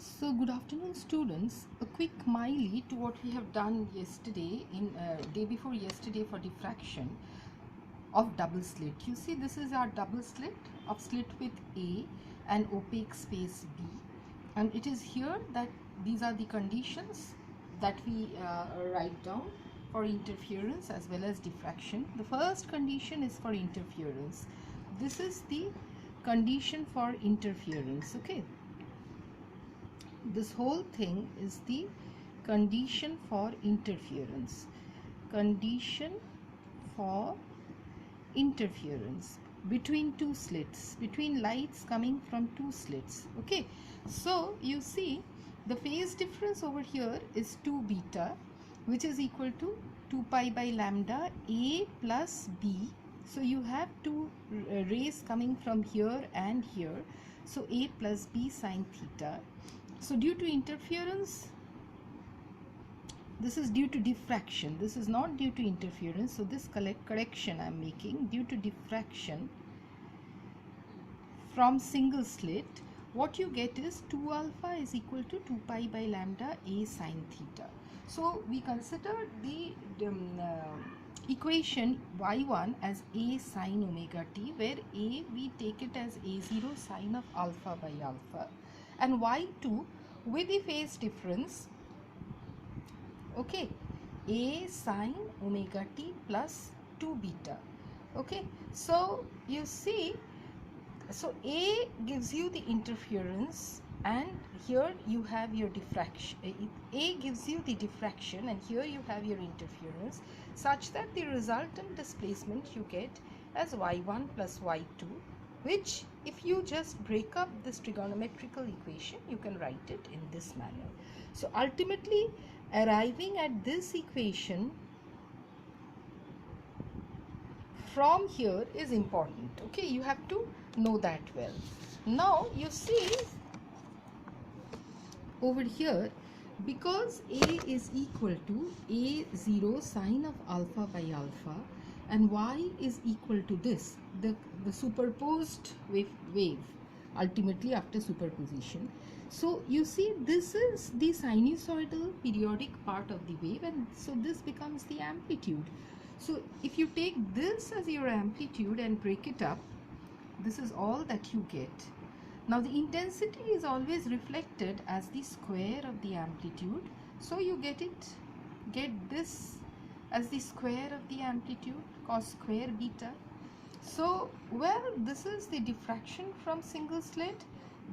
So good afternoon students. A quick miley to what we have done yesterday in day before yesterday for diffraction of double slit. You see this is our double slit of slit with A and opaque space B, and it is here that these are the conditions that we write down for interference as well as diffraction. The first condition is for interference. This is the condition for interference. Okay, this whole thing is the condition for interference. Condition for interference between two slits, between lights coming from two slits. Okay, so you see the phase difference over here is 2 beta, which is equal to 2 pi by lambda A plus B. So you have two rays coming from here and here, so A plus B sine theta. So due to interference, this is due to diffraction, this is not due to interference, so this correction I am making, due to diffraction from single slit, what you get is 2 alpha is equal to 2 pi by lambda A sine theta. So we consider the equation y1 as A sine omega t, where A we take it as A0 sine of alpha by alpha, and y2 with the phase difference, okay, A sine omega t plus 2 beta. Okay, so you see, so A gives you the interference and here you have your diffraction. A gives you the diffraction and here you have your interference, such that the resultant displacement you get as y1 plus y2, which if you just break up this trigonometrical equation, you can write it in this manner. So ultimately arriving at this equation from here is important. Okay, you have to know that well. Now you see over here, because A is equal to A0 sine of alpha by alpha and y is equal to this, the superposed wave ultimately after superposition. So you see this is the sinusoidal periodic part of the wave, and so this becomes the amplitude. So if you take this as your amplitude and break it up, this is all that you get. Now the intensity is always reflected as the square of the amplitude, so you get this as the square of the amplitude, cos square beta. So well, this is the diffraction from single slit,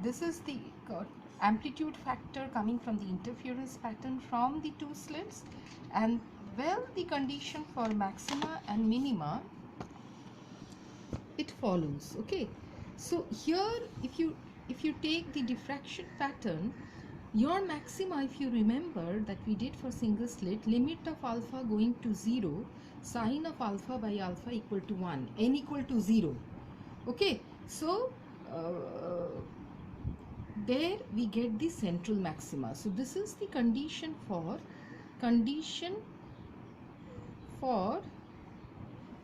this is the amplitude factor coming from the interference pattern from the two slits, and well, the condition for maxima and minima, it follows. Okay, so here if you take the diffraction pattern, your maxima, if you remember that we did for single slit, limit of alpha going to 0, sine of alpha by alpha equal to 1, n equal to 0. Okay, so there we get the central maxima. So this is the condition for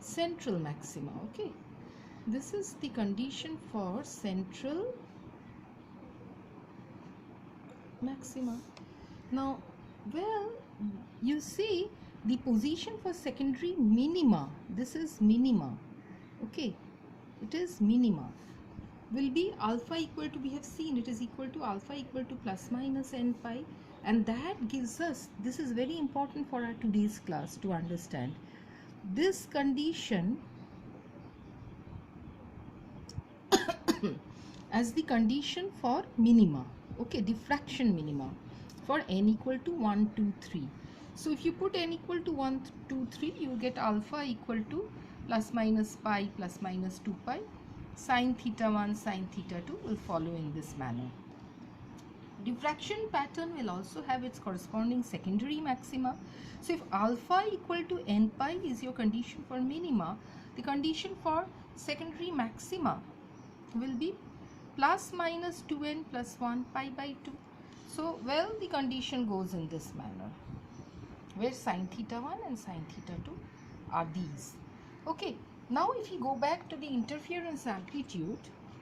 central maxima. Okay, this is the condition for central maxima. Now well, you see the position for secondary minima, this is minima. Okay, it is minima, will be alpha equal to, we have seen it is equal to alpha equal to plus minus n pi, and that gives us, this is very important for our today's class to understand, this condition as the condition for minima. Okay, diffraction minima for n equal to 1, 2, 3. So if you put n equal to 1, 2, 3, you get alpha equal to plus minus pi plus minus 2 pi, sine theta 1 sine theta 2 will follow in this manner. Diffraction pattern will also have its corresponding secondary maxima. So if alpha equal to n pi is your condition for minima, the condition for secondary maxima will be plus minus 2n plus 1 pi by 2. So well, the condition goes in this manner, where sine theta 1 and sine theta 2 are these. Okay, now if you go back to the interference amplitude,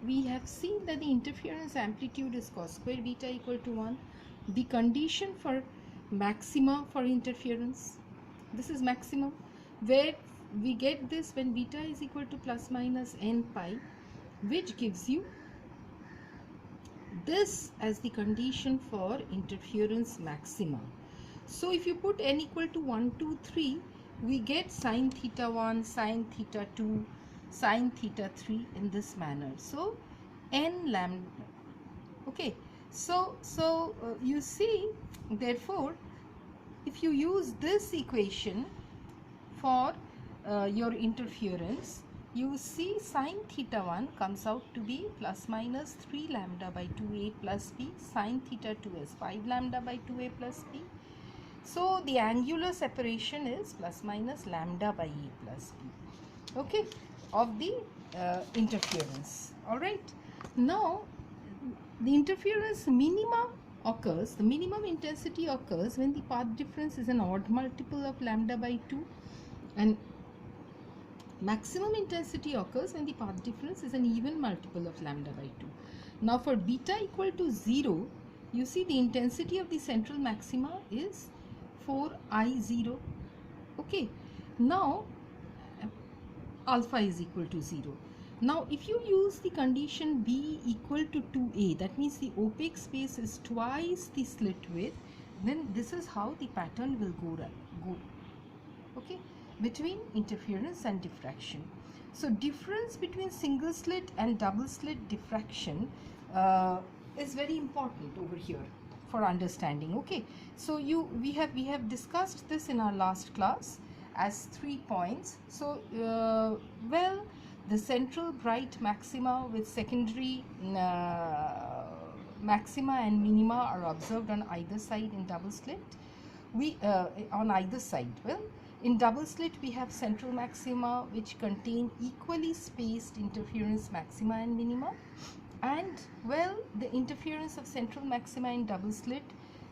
we have seen that the interference amplitude is cos square beta equal to 1. The condition for maxima for interference, this is maximum, where we get this when beta is equal to plus minus n pi, which gives you this as the condition for interference maxima. So if you put n equal to 1, 2, 3, we get sine theta 1, sine theta 2, sine theta 3 in this manner. So n lambda. Okay, so you see, therefore, if you use this equation for your interference, you see sine theta 1 comes out to be plus minus 3 lambda by 2a plus b, sine theta 2 is 5 lambda by 2a plus b. So the angular separation is plus minus lambda by a plus b, okay, of the interference. All right, now the interference minima occurs, the minimum intensity occurs when the path difference is an odd multiple of lambda by 2, and maximum intensity occurs when the path difference is an even multiple of lambda by 2. Now for beta equal to 0, you see the intensity of the central maxima is 4I0. Okay, now alpha is equal to 0. Now if you use the condition B equal to 2A, that means the opaque space is twice the slit width, then this is how the pattern will go, okay, between interference and diffraction. So difference between single slit and double slit diffraction is very important over here for understanding. Okay, so we have discussed this in our last class as 3 points. So well, the central bright maxima with secondary maxima and minima are observed on either side in double slit. We on either side, well, in double slit we have central maxima which contain equally spaced interference maxima and minima, and well, the interference of central maxima in double slit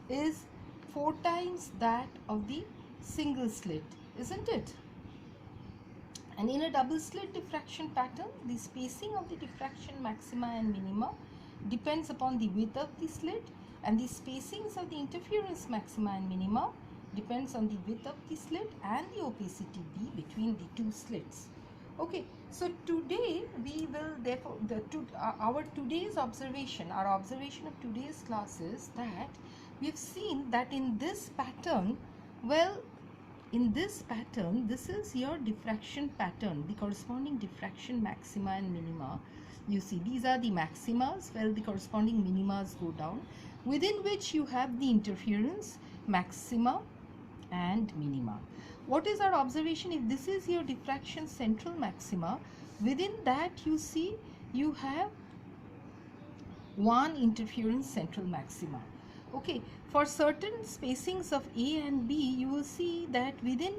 is 4 times that of the single slit, isn't it? And in a double slit diffraction pattern, the spacing of the diffraction maxima and minima depends upon the width of the slit, and the spacings of the interference maxima and minima depends on the width of the slit and the opacity B between the two slits. Okay, so today we will therefore our today's observation, our observation of today's class is that we have seen that in this pattern, well, in this pattern, this is your diffraction pattern, the corresponding diffraction maxima and minima. You see, these are the maximas, well, the corresponding minimas go down, within which you have the interference maxima and minima. What is our observation? If this is your diffraction central maxima, within that you see you have one interference central maxima. Okay, for certain spacings of A and B, you will see that within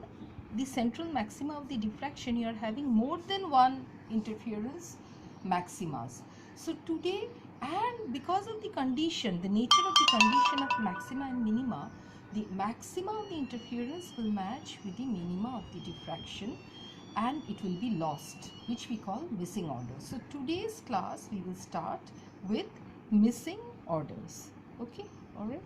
the central maxima of the diffraction you are having more than one interference maximas. So today, and because of the condition, the nature of the condition of maxima and minima, the maxima of the interference will match with the minima of the diffraction and it will be lost, which we call missing order. So today's class we will start with missing orders. Okay, all right.